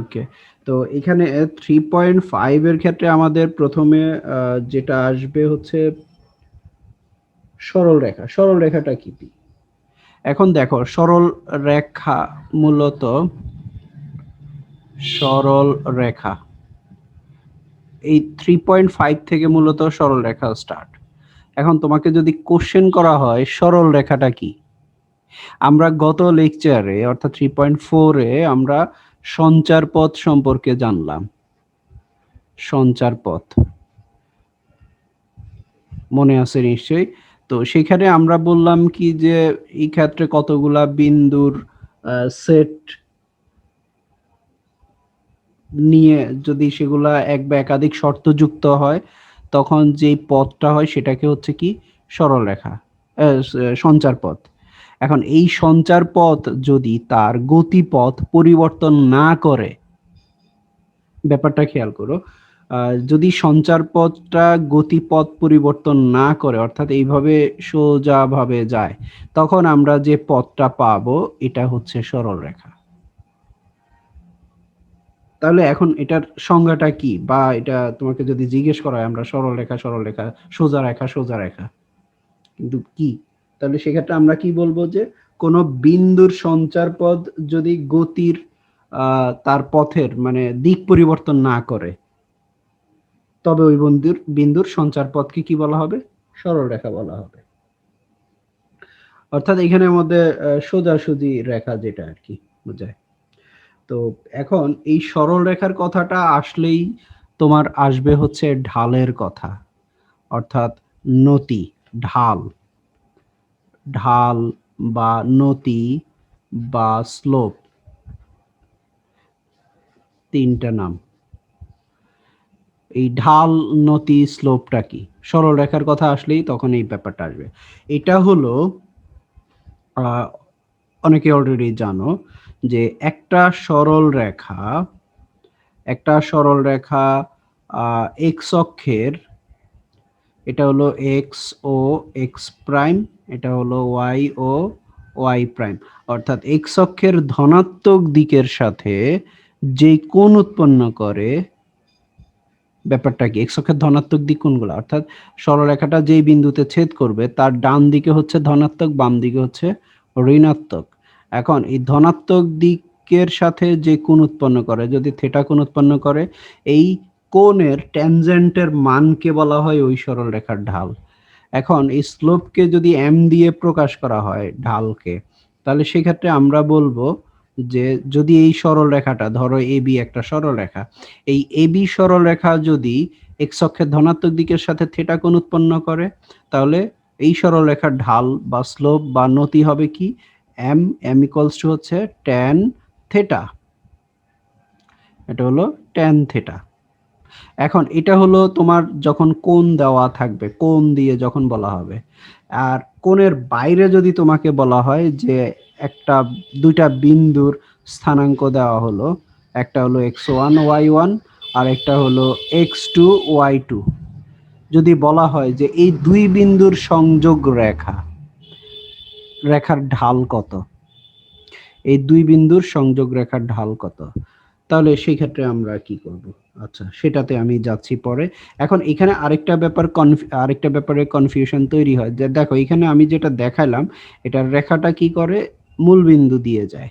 ওকে। তো এখানে 3.5 এর ক্ষেত্রে আমাদের প্রথমে যেটা আসবে হচ্ছে সরল রেখা। সরল রেখাটা কি? এখন দেখো সরল রেখা মূলত সরল রেখা এই 3.5 থেকে মূলত সরল রেখা স্টার্ট। এখন তোমাকে যদি কোশ্চেন করা হয় সরল রেখাটা কি, আমরা গত লেকচারে অর্থাৎ 3.4 এ আমরা সঞ্চার পথ সম্পর্কে জানলাম। সঞ্চার পথ মনে আছে নিশ্চয়ই। তো সেখানে আমরা বললাম কি যে এই ক্ষেত্রে কতগুলা বিন্দুর সেট নিয়ে যদি সেগুলা এক বা একাধিক শর্ত যুক্ত হয় তখন যেই পথটা হয় সেটাকে হচ্ছে কি সরল রেখা, সঞ্চার পথ। এখন এই সঞ্চার পথ যদি তার গতিপথ পরিবর্তন না করে, ব্যাপারটা খেয়াল করো, যদি সঞ্চার পথটা গতিপথ পরিবর্তন না করে অর্থাৎ এইভাবে সোজাভাবে যায় তখন আমরা যে পথটা পাবো এটা হচ্ছে সরল রেখা। তাহলে এখন এটার সংজ্ঞাটা কি, বা এটা তোমাকে যদি জিজ্ঞেস করা হয় আমরা সরল রেখা সরল রেখা, সোজা রেখা সোজা রেখা, কিন্তু কি, তাহলে সেক্ষেত্রে আমরা কি বলবো যে কোনো বিন্দুর সঞ্চার পথ যদি গতির তার পথের মানে দিক পরিবর্তন না করে তবে ওই বিন্দুর সঞ্চার পথকে কি বলা হবে? সরল রেখা বলা হবে। অর্থাৎ এখানের মধ্যে সোজাসুজি রেখা যেটা আর কি বোঝায়। তো এখন এই সরল রেখার কথাটা আসলেই তোমার আসবে হচ্ছে ঢালের কথা, অর্থাৎ নতি, ঢাল, ঢাল বা নতি বা স্লোপ, তিনটা নাম। এই ঢাল নতি স্লোপটা কি, সরল রেখার কথা আসলেই তখন এই ব্যাপারটা আসবে। এটা হলো অনেকে অলরেডি জানো যে একটা সরল রেখা এক্স অক্ষের, এটা হলো এক্স ও এক্স প্রাইম, এটা হলো ওয়াই ও ওয়াই প্রাইম, অর্থাৎ এক্স অক্ষের ধনাত্মক দিকের সাথে যে কোণ উৎপন্ন করে, ব্যাপারটা কি এক্স অক্ষের ধনাত্মক দিক কোনগুলো, অর্থাৎ সরলরেখাটা যেই বিন্দুতে ছেদ করবে তার ডান দিকে হচ্ছে ধনাত্মক, বাম দিকে হচ্ছে ঋণাত্মক। এখন এই ধনাত্মক দিকের সাথে যে কোণ উৎপন্ন করে, যদি থিটা কোণ উৎপন্ন করে, এই কোণের ট্যানজেন্টের মানকে বলা হয় ওই সরলরেখার ঢাল। এখন এই স্লোপকে যদি এম দিয়ে প্রকাশ করা হয় ঢালকে, তাহলে সেক্ষেত্রে আমরা বলবো যে যদি এই সরল রেখাটা ধরো এবি একটা সরল রেখা, এই এবি সরল রেখা যদি এক্স অক্ষের ধনাত্মক দিকের সাথে থিটা কোণ উৎপন্ন করে তাহলে এই সরল রেখার ঢাল বা স্লোপ বা নতি হবে কি এম, এম ইকুয়ালস টু হচ্ছে ট্যান থিটা, এটা হলো ট্যান থিটা। এখন এটা হলো তোমার যখন কোণ দেওয়া থাকবে, কোণ দিয়ে যখন বলা হবে। আর কোণের বাইরে যদি তোমাকে বলা হয় যে একটা দুইটা বিন্দুর স্থানাঙ্ক দেওয়া হলো, একটা হলো x1 y1 আর একটা হলো x2 y2, যদি বলা হয় যে এই দুই বিন্দুর সংযোগ রেখার ঢাল কত, এই দুই বিন্দুর সংযোগ রেখার ঢাল কত, তাহলে সেই ক্ষেত্রে আমরা কি করব? আচ্ছা, সেটাতে আমি যাচ্ছি পরে। এখন এখানে আরেকটা ব্যাপারে কনফিউশন তৈরি হয় যে দেখো এখানে আমি যেটা দেখাইলাম এটার রেখাটা কি করে মূল বিন্দু দিয়ে যায়।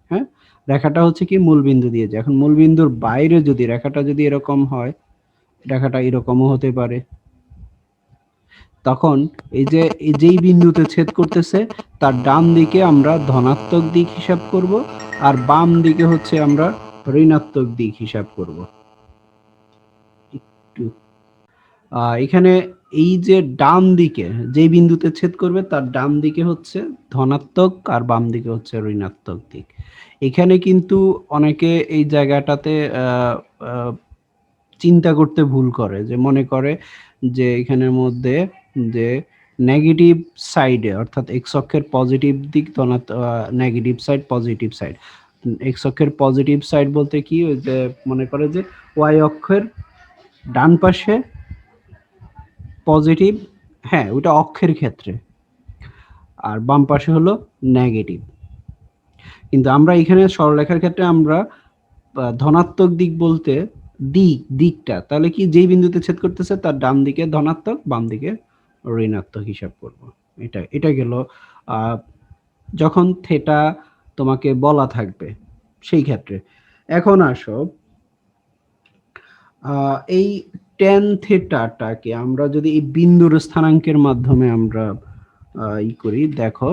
হ্যাঁ, রেখাটা হচ্ছে কি মূল বিন্দু দিয়ে যায়। এখন মূল বিন্দুর বাইরে যদি রেখাটা যদি এরকম হয়, রেখাটা এরকমও হতে পারে, তখন যেই বিন্দুতে ছেদ করতেছে তার ডান দিকে আমরা ধনাত্মক দিক হিসাব করব আর বাম দিকে হচ্ছে আমরা ঋণাত্মক দিক হিসাব করব। একটু এখানে এই যে ডান দিকে যেই বিন্দুতে ছেদ করবে তার ডান দিকে হচ্ছে ধনাত্মক আর বাম দিকে হচ্ছে ঋণাত্মক দিক। এখানে কিন্তু অনেকে এই জায়গাটাতে চিন্তা করতে ভুল করে, যে মনে করে যে এখানের মধ্যে যে নেগেটিভ সাইডে অর্থাৎ এক্স অক্ষের পজিটিভ দিক negative side positive side, x অক্ষের পজিটিভ সাইড বলতে কি ওই যে মনে করে যে ওয়াই অক্ষের ডান পাশে পজিটিভ, হ্যাঁ ওটা অক্ষের ক্ষেত্রে, আর বাম পাশে হলো নেগেটিভ। কিন্তু আমরা এখানে সরলরেখার ক্ষেত্রে আমরা ধনাত্মক দিক বলতে দিকটা, তাহলে কি যেই বিন্দুতে ছেদ করতেছে তার ডান দিকে ধনাত্মক, বাম দিকে ঋণাত্মক হিসাব করব। এটা গেল যখন থেটা তোমাকে বলা থাকবে সেই ক্ষেত্রে। এখন আসো এই ট্যান থেটাটাকে আমরা যদি এই বিন্দুর স্থানাঙ্কের মাধ্যমে আমরা করি, দেখো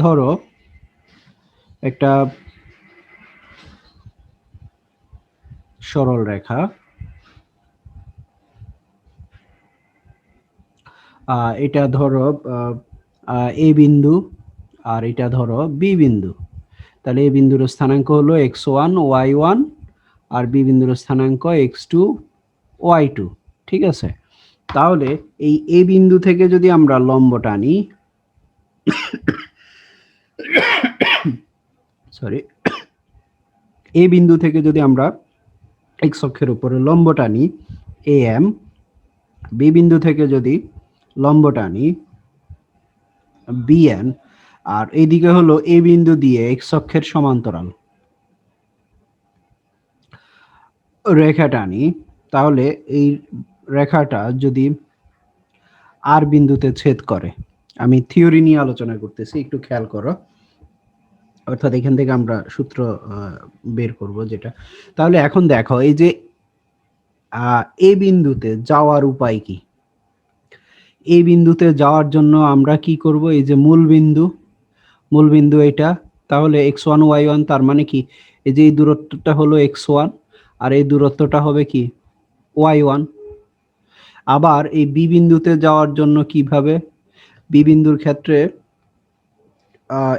ধরো একটা সরল রেখা, এটা ধরো এ বিন্দু আর এটা ধরো বি বিন্দু। তাহলে এ বিন্দুর স্থানাঙ্ক হলো x1 y1 আর বি বিন্দুর স্থানাঙ্ক x2 y2, ঠিক আছে। তাহলে এই এ বিন্দু থেকে যদি আমরা লম্ব টানি, সরি, এ বিন্দু থেকে যদি আমরা x অক্ষের উপরে লম্ব টানি am, বি বিন্দু থেকে যদি লম্ব টানি bn, আর এইদিকে হলো এ বিন্দু দিয়ে x অক্ষের সমান্তরাল রেখা টানি, তাহলে এই রেখাটা যদি আর বিন্দুতে ছেদ করে, আমি থিওরি নিয়ে আলোচনা করতেছি, একটু খেয়াল করো, অর্থাৎ এখান থেকে আমরা সূত্র বের করব যেটা। তাহলে এখন দেখো এই যে এ বিন্দুতে যাওয়ার উপায় কি? এই বিন্দুতে যাওয়ার জন্য আমরা কি করব, এই যে মূল বিন্দু এটা, তাহলে x1 y1, তার মানে কি এই যে এই দূরত্বটা হলো x1 আর এই দূরত্বটা হবে কি y1। আবার এই বি বিন্দুতে যাওয়ার জন্য কিভাবে, বি বিন্দুর ক্ষেত্রে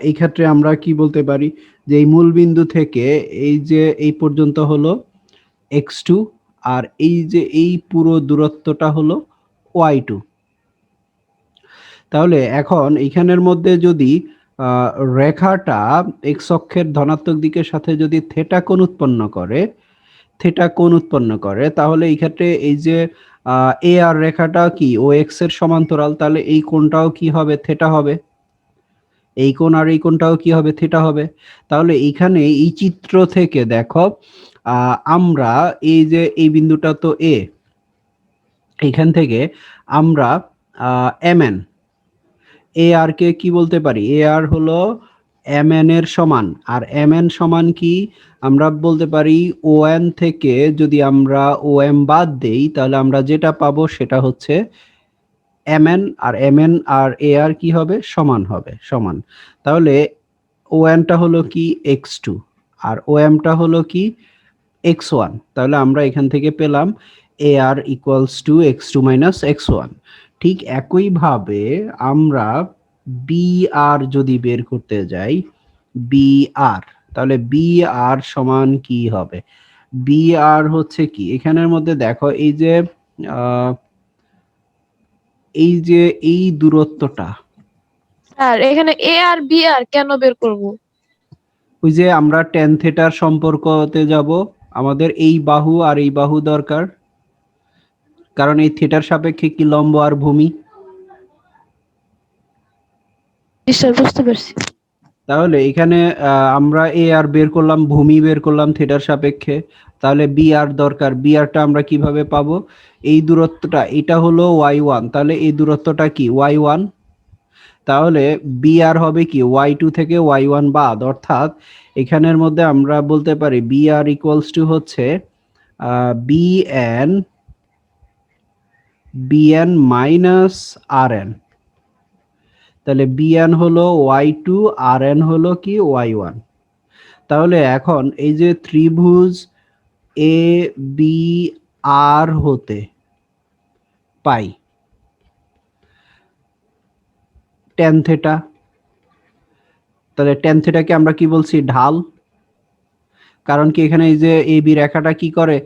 এই ক্ষেত্রে আমরা কি বলতে পারি যে এই মূল বিন্দু থেকে এই যে এই পর্যন্ত হলো x2 আর এই যে এই পুরো দূরত্বটা হলো y2। তাহলে এখন এইখানের মধ্যে যদি রেখাটা x অক্ষের ধনাত্মক দিকের সাথে যদি থেটা কোণ উৎপন্ন করে, তাহলে এই ক্ষেত্রে এই যে এ আর রেখাটা কি ও এক্স এর সমান্তরাল, তাহলে এই কোণটাও কি হবে, থেটা হবে। এই কোণ আর এই কোণটাও কি হবে, থেটা হবে। তাহলে এইখানে এই চিত্র থেকে দেখো আমরা এই যে এই বিন্দুটা তো এ, এইখান থেকে আমরা mn, এ আর কে কি বলতে পারি, এ আর হলো mn এর সমান, আর mn সমান কি আমরা বলতে পারি ON থেকে যদি আমরা OM বাদ দেই, তাহলে আমরা যেটা পাবো সেটা হচ্ছে mn, আর mn আর এ আর কি হবে, সমান। তাহলে ON টা হলো কি x2 আর OM টা হলো কি x1। তাহলে আমরা এখান থেকে পেলাম AR equals to x2 minus x1। ঠিক একইভাবে আমরা BR যদি বের করতে যাই, BR, তাহলে BR সমান কি হবে, BR হচ্ছে কি এখানের মধ্যে দেখো এই যে এই দূরত্বটা, স্যার এখানে এ আর বি আর কেন বের করব? ওই যে আমরা ট্যান থেটার সম্পর্কতে যাব, আমাদের এই বাহু আর এই বাহু দরকার, কারণ এই থেটার সাপেক্ষে কি লম্ব আর ভূমি। স্যার বুঝতে পারছি। তাহলে এখানে আমরা এ আর বের করলাম, ভূমি বের করলাম থেটার সাপেক্ষে, তাহলে বি আর দরকার। বি আরটা আমরা কিভাবে পাবো, এই দূরত্বটা এটা হলো y1, তাহলে এই দূরত্বটা কি y1, তাহলে বি আর হবে কি y2 থেকে y1 বাদ, অর্থাৎ এখানের মধ্যে আমরা বলতে পারি বি আর ইকুয়ালস টু হচ্ছে bn মাইনাস rn। তাহলে bn হলো y2, rn হলো কি y1। তাহলে এখন এই যে ত্রিভুজ এ বি আর হতে পাই ট্যান থেটা, তাহলে ট্যান থেটাকে আমরা কি বলছি, ঢাল। কারণ কি এখানে এই যে এ বি রেখাটা কি করে,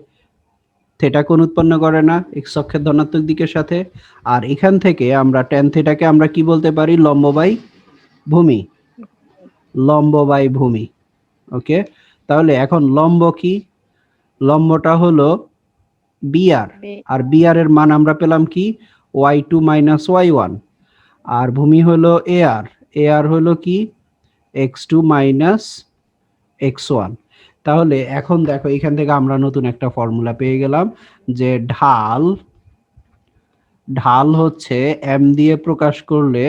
থেটা কোণ উৎপন্ন করে না এক্স অক্ষের ধনাত্মক দিকের সাথে, আর এখান থেকে আমরা ট্যান থেটাকে আমরা কি বলতে পারি, লম্ব বাই ভূমি। ওকে, তাহলে এখন লম্ব কি, লম্বটা হলো বিআর, আর বিআর এর মান আমরা পেলাম কি y2 মাইনাস y1, আর ভূমি হলো এআর হলো কি x2 মাইনাস x1। তাহলে এখন দেখো এখান থেকে আমরা নতুন একটা ফর্মুলা পেয়ে গেলাম যে ঢাল হচ্ছে m দিয়ে প্রকাশ করলে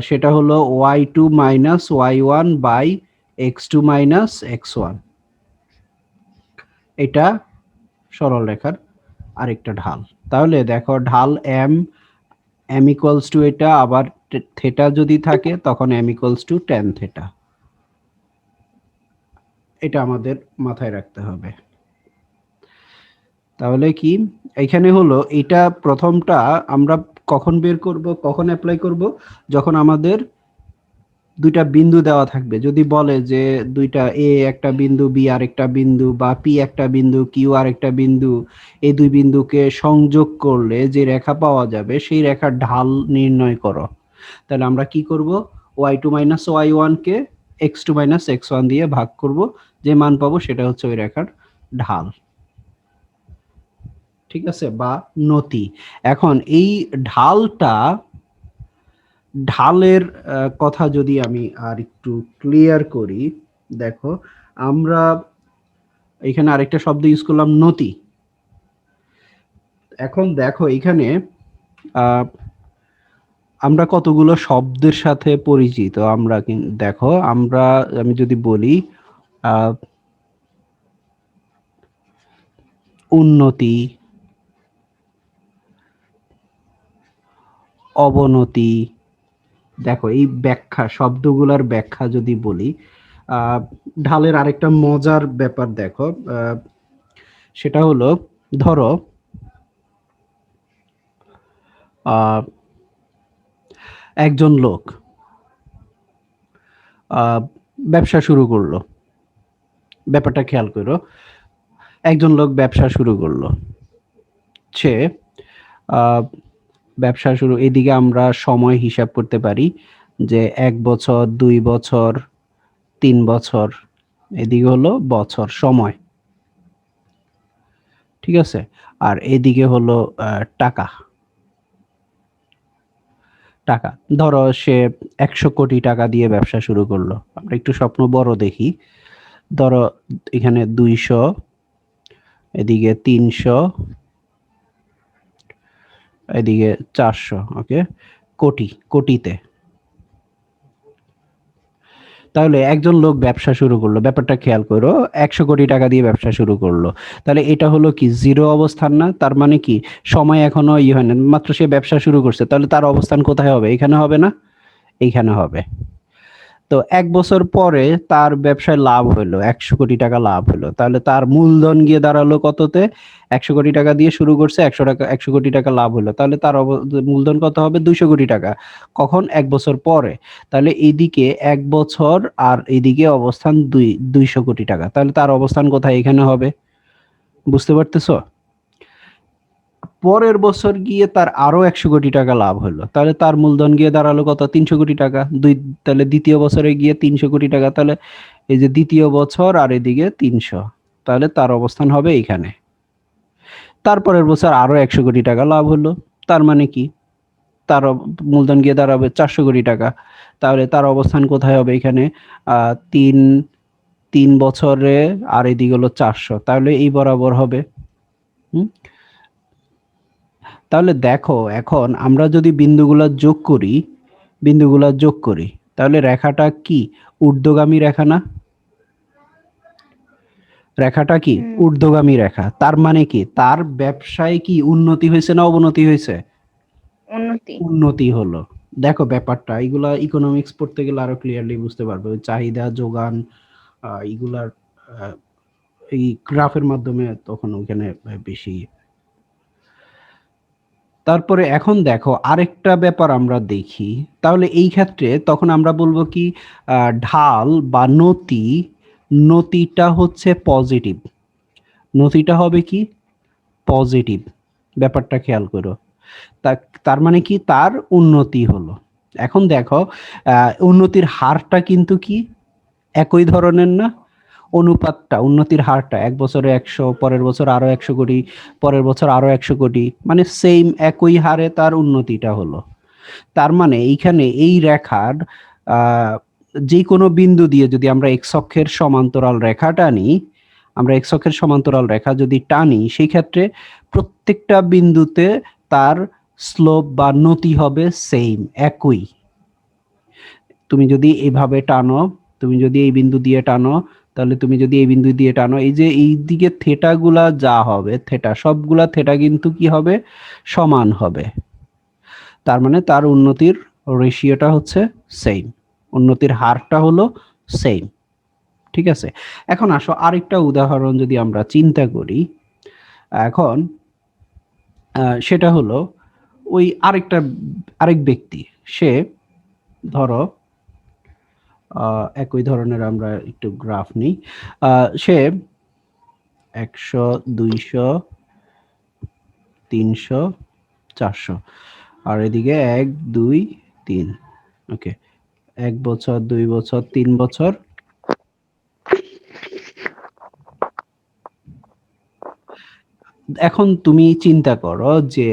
সেটা হলো y2 minus y1 by x2 minus x1। এটা সরল রেখার আরেকটা ঢাল। তাহলে দেখো ঢাল m ইকুয়ালস টু এটা, আবার থেটা যদি থাকে তখন m equals two tan theta. এটা আমাদের মাথায় রাখতে হবে। তাহলে কি এখানে হলো এটা প্রথমটা আমরা কখন বের করব, কখন অ্যাপ্লাই করব, যখন আমাদের দুইটা বিন্দু দেওয়া থাকবে। যদি বলে যে দুইটা এ একটা বিন্দু, বি আর একটা বিন্দু, বা পি একটা বিন্দু, কিউ আর একটা বিন্দু, এই দুই বিন্দুকে সংযোগ করলে যে রেখা পাওয়া যাবে সেই রেখার ঢাল নির্ণয় করো। তাহলে আমরা কি করব, y2 মাইনাস y1 কে x2 মাইনাস x1 দিয়ে ভাগ করব, যে মান পাবো সেটা হচ্ছে ওই রেখার ঢাল। ঠিক আছে, বা নতি। এখন এই ঢালের কথা যদি আমি আর একটু ক্লিয়ার করি, দেখো আমরা এখানে আরেকটা শব্দ ইউজ করলাম নতি। এখন দেখো এখানে আমরা কতগুলো শব্দের সাথে পরিচিত। আমরা দেখো আমি যদি বলি উন্নতি, অবনতি, দেখো এই ব্যাখ্যা, শব্দগুলোর ব্যাখ্যা যদি বলি, ঢালের আরেকটা মজার ব্যাপার দেখো, সেটা হলো ধরো একজন লোক ব্যবসা শুরু করলো। ব্যাপারটা খেয়াল করো, একজন লোক ব্যবসা শুরু করলো, সে ব্যবসা শুরু, এদিকে আমরা সময় হিসাব করতে পারি যে 1 বছর, 2 বছর, 3 বছর, এদিকে হলো বছর, সময়। ঠিক আছে, আর এদিকে হলো টাকা। ধরো সে 100 কোটি টাকা দিয়ে ব্যবসা শুরু করলো। আমরা একটু স্বপ্ন বড় দেখি, ধরো এখানে 200, এদিকে 300, এদিকে 400, ওকে, কোটিতে। তাহলে একজন লোক ব্যবসা শুরু করলো, ব্যাপারটা খেয়াল করো, 100 কোটি টাকা দিয়ে ব্যবসা শুরু করলো। তাহলে এটা হলো কি জিরো অবস্থান না? তার মানে কি সময় এখনো হয় না, মাত্র সে ব্যবসা শুরু করছে। তাহলে তার অবস্থান কোথায় হবে? এখানে হবে না? এইখানে হবে। তো 1 বছর পরে তার ব্যবসায় লাভ হলো, 100 কোটি টাকা লাভ হলো। তাহলে তার মূলধন গিয়ে দাঁড়ালো কততে? 100 কোটি টাকা দিয়ে শুরু করছে, 100 কোটি টাকা লাভ হলো। তাহলে তার মূলধন কত হবে? 200 কোটি টাকা। কখন? 1 বছর পরে। তাহলে এইদিকে 1 বছর আর এইদিকে অবস্থান 200 কোটি টাকা। তাহলে তার অবস্থান কোথায়? এখানে হবে। বুঝতে পারতেছো? পরের বছর গিয়ে তার আরো 100 কোটি টাকা লাভ হলো। তাহলে তার মূলধন গিয়ে দাঁড়ালো কত? 300 কোটি টাকা। তাহলে দ্বিতীয় বছরে গিয়ে 300 কোটি টাকা। তাহলে এই যে দ্বিতীয় বছর আর এদিকে 300, তাহলে তার অবস্থান হবে এইখানে। তারপরের বছর আরো 100 কোটি টাকা লাভ হলো। তার মানে কি তার মূলধন গিয়ে দাঁড়াবে 400 কোটি টাকা। তাহলে তার অবস্থান কোথায় হবে? এখানে তিন 3 বছরে আর এদিকে হলো 400, তাহলে এই বরাবর হবে। হুম, তাহলে দেখো এখন আমরা যদি বিন্দুগুলা যোগ করি, তাহলে রেখাটা কি ঊর্ধ্বগামী রেখা না? রেখাটা কি ঊর্ধ্বগামী রেখা। তার মানে কি তার ব্যবসায় কি উন্নতি হয়েছে না অবনতি হয়েছে? উন্নতি হলো। দেখো ব্যাপারটা, এগুলা ইকোনমিক্স পড়তে গেলে আরো ক্লিয়ারলি বুঝতে পারবে। ওই চাহিদা যোগান এগুলার এই গ্রাফের মাধ্যমে তখন ওখানে বেশি। তারপরে এখন দেখো আরেকটা ব্যাপার আমরা দেখি। তাহলে এই ক্ষেত্রে তখন আমরা বলবো কি ঢাল বা নতিটা হচ্ছে পজিটিভ। নতিটা হবে কি পজিটিভ। ব্যাপারটা খেয়াল করো। তার মানে কি তার উন্নতি হলো। এখন দেখো উন্নতির হারটা কিন্তু কি একই ধরনের না? অনুপাতটা, উন্নতির হারটা 1 বছরে 100, পরের বছর আরো 100 কোটি, পরের বছর আরো 100 কোটি, মানে সেম একই হারে তার উন্নতিটা হলো। তার মানে এইখানে এই রেখার যে কোনো বিন্দু দিয়ে যদি আমরা এক্স অক্ষের সমান্তরাল রেখা টানি, আমরা এক্স অক্ষের সমান্তরাল রেখা যদি টানি, সেই ক্ষেত্রে প্রত্যেকটা বিন্দুতে তার স্লোপ বা নতি হবে সেম, একই। তুমি যদি এইভাবে টানো, তুমি যদি এই বিন্দু দিয়ে টানো, তাহলে তুমি যদি এই বিন্দু দিয়ে টানো, এই যে এই দিকে থেটাগুলা যা হবে, থেটা সবগুলা থেটা কিন্তু কি হবে, সমান হবে। তার মানে তার উন্নতির রেশিওটা হচ্ছে সেম, উন্নতির হারটা হলো সেম। ঠিক আছে, এখন আসো আরেকটা উদাহরণ যদি আমরা চিন্তা করি। এখন সেটা হলো ওই আরেক ব্যক্তি, সে ধরো একই ধরনের আমরা একটু গ্রাফ নিই। সে 100, 200, 300, 400, আর এদিকে 1, 2, 3। ওকে, 1 বছর, 2 বছর, 3 বছর। এখন তুমি চিন্তা করো যে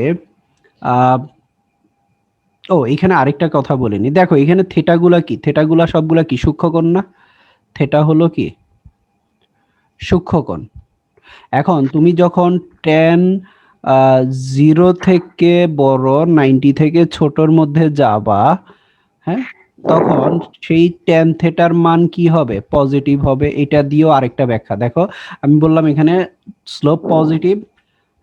এখানে আরেকটা কথা বলিনি, দেখো এখানে থেটাগুলা কি, থেটাগুলা সবগুলা কি সূক্ষ্মকোণ না? থেটা হলো কি সূক্ষ্মকোণ। এখন তুমি যখন tan 0 থেকে বড় 90 থেকে ছোটর মধ্যে যাবা, হ্যাঁ, তখন সেই tan থেটার মান কি হবে, পজিটিভ হবে। এটা দিয়েও আরেকটা ব্যাখ্যা দেখো, আমি বললাম এখানে স্লোপ পজিটিভ,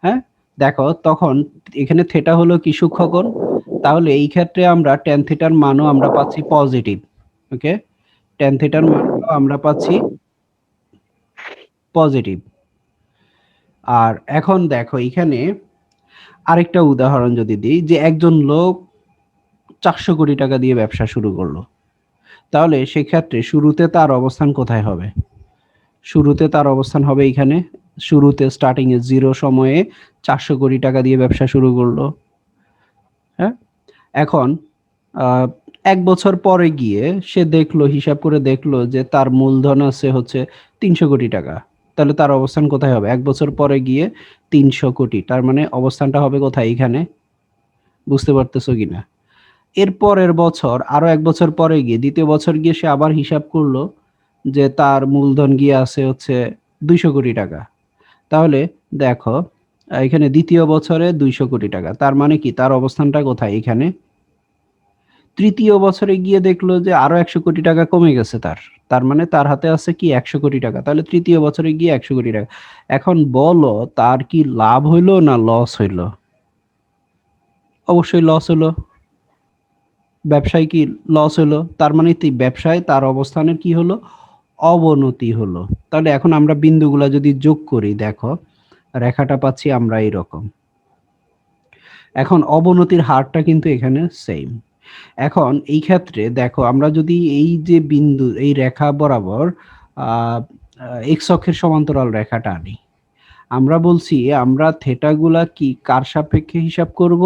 হ্যাঁ, দেখো তখন এখানে থেটা হলো কি সূক্ষ্মকোণ, তাহলে এই ক্ষেত্রে আমরা tan থেটার মানও আমরা পাচ্ছি পজিটিভ। ওকে, tan থেটার মানও আমরা পাচ্ছি পজিটিভ। আর এখন দেখো এখানে আরেকটা উদাহরণ যদি দিই, যে একজন লোক 400 কোটি টাকা দিয়ে ব্যবসা শুরু করলো, তাহলে সেক্ষেত্রে শুরুতে তার অবস্থান কোথায় হবে? শুরুতে তার অবস্থান হবে এখানে, শুরুতে স্টার্টিং এ 0 সময়ে 400 কোটি টাকা দিয়ে ব্যবসা শুরু করলো। হ্যাঁ, এখন 1 বছর পরে গিয়ে সে দেখলো, হিসাব করে দেখলো যে তার মূলধন আছে হচ্ছে 300 কোটি টাকা। তাহলে তার অবস্থান কোথায় হবে? 1 বছর পরে গিয়ে 300 কোটি, তার মানে অবস্থানটা হবে কোথায়? এখানে। বুঝতে পারতেছো কিনা? এর পরের বছর আরো 1 বছর পরে গিয়ে, দ্বিতীয় বছর গিয়ে সে আবার হিসাব করলো যে তার মূলধন গিয়ে আছে হচ্ছে 200 কোটি টাকা। তাহলে দেখো এখানে দ্বিতীয় বছরে 200 কোটি টাকা, তার মানে কি তার অবস্থানটা কোথায়? এখানে। তৃতীয় বছরে গিয়ে দেখলো যে আরো 100 কোটি টাকা কমে গেছে তার, তার মানে তার হাতে আছে কি 100 কোটি টাকা। তাহলে তৃতীয় বছরে গিয়ে 100 কোটি টাকা। এখন বলো তার কি লাভ হইলো না লস হইলো? অবশ্যই লস হলো। ব্যবসায় কি লস হলো? তার মানে ব্যবসায় তার অবস্থানের কি হলো? অবনতি হলো। তাহলে এখন আমরা বিন্দুগুলা যদি যোগ করি, দেখো রেখাটা পাচ্ছি আমরা এইরকম। এখন অবনতির হারটা কিন্তু এখানে সেম। এখন এই ক্ষেত্রে দেখো আমরা যদি এই যে বিন্দু, এই রেখা বরাবর এক্স অক্ষের সমান্তরাল রেখাটা আনি, আমরা বলছি আমরা থেটাগুলা কি কার সাপেক্ষে হিসাব করব?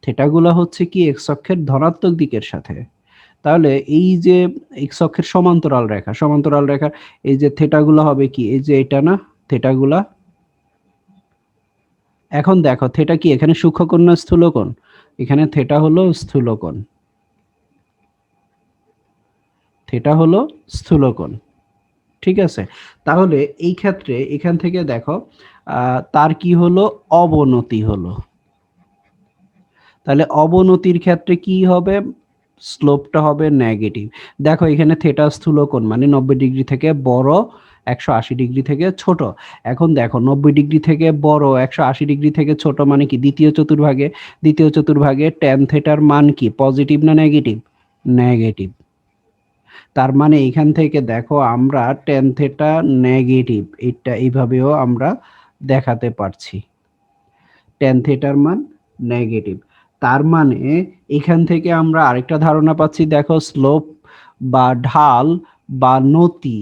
থেটাগুলা হচ্ছে কি এক্স অক্ষের ধনাত্মক দিকের সাথে। তাহলে এই যে এক্স অক্ষের সমান্তরাল রেখা, সমান্তরাল রেখার এই যে থেটাগুলা হবে কি, এই যে এটা না থেটাগুলা। এখন দেখো থেটা কি এখানে সূক্ষ্মকোণ না স্থূলকোণ? এখানে থেটা হলো স্থূলকোণ, থেটা হলো স্থূলকোণ। ঠিক আছে, তাহলে এই ক্ষেত্রে এখান থেকে দেখো তার কি হলো, অবনতি হলো। তাহলে অবনতির ক্ষেত্রে কি হবে? স্লোপটা হবে নেগেটিভ। দেখো এখানে থেটা স্থূলকোণ মানে 90 ডিগ্রি থেকে বড়, 180 ডিগ্রি থেকে ছোট। এখন দেখো 90 ডিগ্রি থেকে বড়, 180 ডিগ্রি থেকে ছোট মানে কি? দ্বিতীয় চতুর্ভাগে, দ্বিতীয় চতুর্ভাগে ট্যান থেটার মান কি, পজিটিভ না নেগেটিভ? নেগেটিভ। তার মানে এখান থেকে দেখো আমরা ট্যান থেটা নেগেটিভ, এটা এইভাবেও আমরা দেখাতে পারছি, ট্যান থেটার মান নেগেটিভ। তার মানে এখান থেকে আমরা আরেকটা ধারণা পাচ্ছি, দেখো স্লোপ বা ঢাল বা নতি,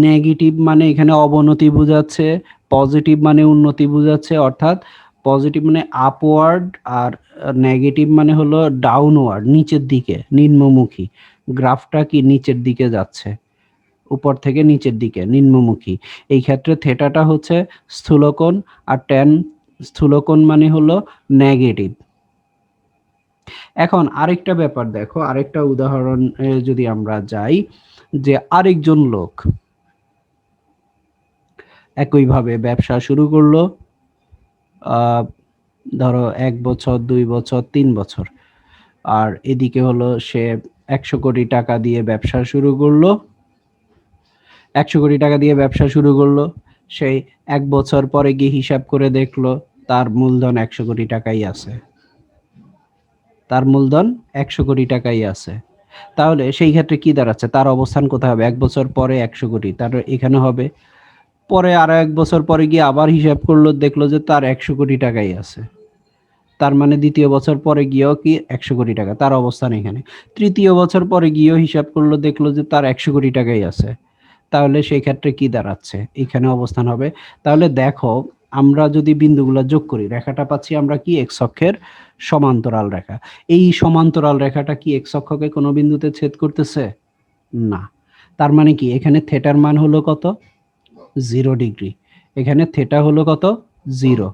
নেগেটিভ মানে এখানে অবনতি বোঝাচ্ছে, পজিটিভ মানে উন্নতি বোঝাচ্ছে, অর্থাৎ পজিটিভ মানে আপওয়ার্ড আর নেগেটিভ মানে হলো ডাউনওয়ার্ড, নিচের দিকে, নিম্নমুখী। গ্রাফটা কি নিচের দিকে যাচ্ছে, উপর থেকে নিচের দিকে নিম্নমুখী। এই ক্ষেত্রে থেটাটা হচ্ছে স্থূলকোণ, আর ট্যান স্থূলকোণ মানে হলো নেগেটিভ। এখন আরেকটা ব্যাপার দেখো, আরেকটা উদাহরণ যদি আমরা যাই, যে আরেকজন লোক একইভাবে ব্যবসা শুরু করলো, ধরো 1 বছর, 2 বছর, 3 বছর, আর এদিকে হলো সে 100 কোটি টাকা দিয়ে ব্যবসা শুরু করলো। 100 কোটি টাকা দিয়ে ব্যবসা শুরু করলো, সেই 1 বছর পরে গিয়ে হিসাব করে দেখলো তার মূলধন 100 কোটি টাকাই আছে, তার মূলধন 100 কোটি টাকাই আছে। তাহলে সেই ক্ষেত্রে কি দাঁড়াচ্ছে, তার অবস্থান কোথায় হবে? 1 বছর পরে 100 কোটি, তার এখানে হবে। পরে আরো 1 বছর পরে গিয়ে আবার হিসাব করলো, দেখলো যে তার 100 কোটি টাকাই আছে, তার মানে দ্বিতীয় বছর পরে গিয়েও কি 100 কোটি টাকা, তার অবস্থান এখানে। তৃতীয় বছর পরে গিয়েও হিসাব করলো, দেখলো যে তার 100 কোটি টাকাই আছে, তাহলে সেই ক্ষেত্রে কি দাঁড়াচ্ছে, এখানে অবস্থান হবে। তাহলে দেখো, আমরা যদি বিন্দুগুলো যোগ করি, রেখাটা পাচ্ছি আমরা কি, এক্স অক্ষের সমান্তরাল রেখা। এই সমান্তরাল রেখাটা কি এক্স অক্ষকে কোনো বিন্দুতে ছেদ করতেছে? না। তার মানে কি, এখানে থেটার মান হলো কত? 0 ডিগ্রি। এখানে থেটা হলো কত? 0।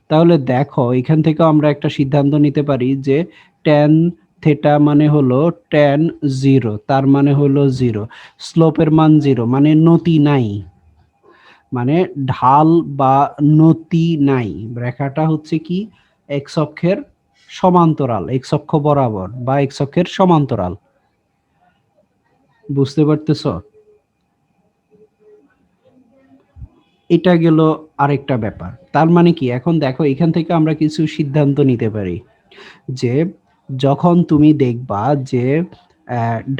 তাহলে দেখো, এখান থেকে আমরা একটা সিদ্ধান্ত নিতে পারি যে ট্যান থেটা মানে হলো ট্যান 0, তার মানে হলো 0। স্লোপের মান 0, মানে নতি নাই, মানে ঢাল বা নতি নাই। রেখাটা হচ্ছে কি, এক্স অক্ষের সমান্তরাল, এক্স অক্ষ বরাবর বা এক্স অক্ষের সমান্তরাল। বুঝতে পারতেছো? এটা গেল আরেকটা ব্যাপার। তার মানে কি, এখন দেখো এখান থেকে আমরা কিছু সিদ্ধান্ত নিতে পারি যে যখন তুমি দেখবা যে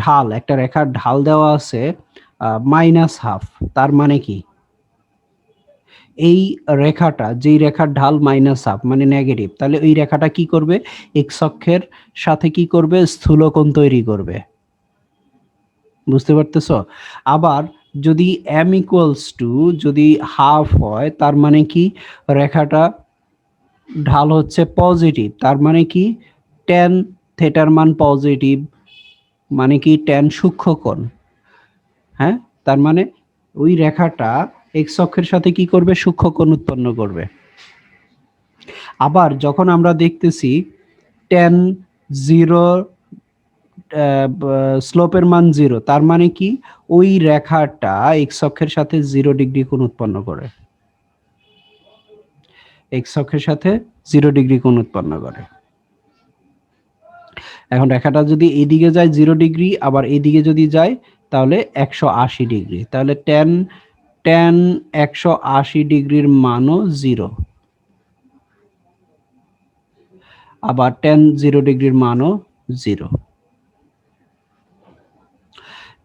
ঢাল, একটা রেখার ঢাল দেওয়া আছে -½ তার মানে কি, এই রেখাটা, যেই রেখার ঢাল -½ মানে নেগেটিভ, তাহলে ওই রেখাটা কি করবে, এক্স অক্ষের সাথে কি করবে, স্থূলকোণ তৈরি করবে। বুঝতে পারতেছ? আবার যদি m=2, যদি হাফ হয়, তার মানে কি, রেখাটা ঢাল হচ্ছে পজিটিভ, তার মানে কি, ট্যান থেটার মান পজিটিভ, মানে কি ট্যান সূক্ষ্মকোণ। হ্যাঁ, তার মানে ওই রেখাটা এক্স অক্ষের সাথে কি করবে, সূক্ষ্মকোণ উৎপন্ন করবে। আবার যখন আমরা দেখতেছি ট্যান 0, স্লোপের মান 0, তার মানে কি, ওই রেখাটা এক্স অক্ষের সাথে 0 ডিগ্রি কোণ উৎপন্ন করে, এক্স অক্ষের সাথে 0 ডিগ্রি কোণ উৎপন্ন করে। এখন রেখাটা যদি এইদিকে যায় 0 ডিগ্রি, আবার এইদিকে যদি যায় তাহলে 180 ডিগ্রি, তাহলে ট্যান ট্যান 180 ডিগ্রির মানও 0, আবার ট্যান 0 ডিগ্রির মানও 0।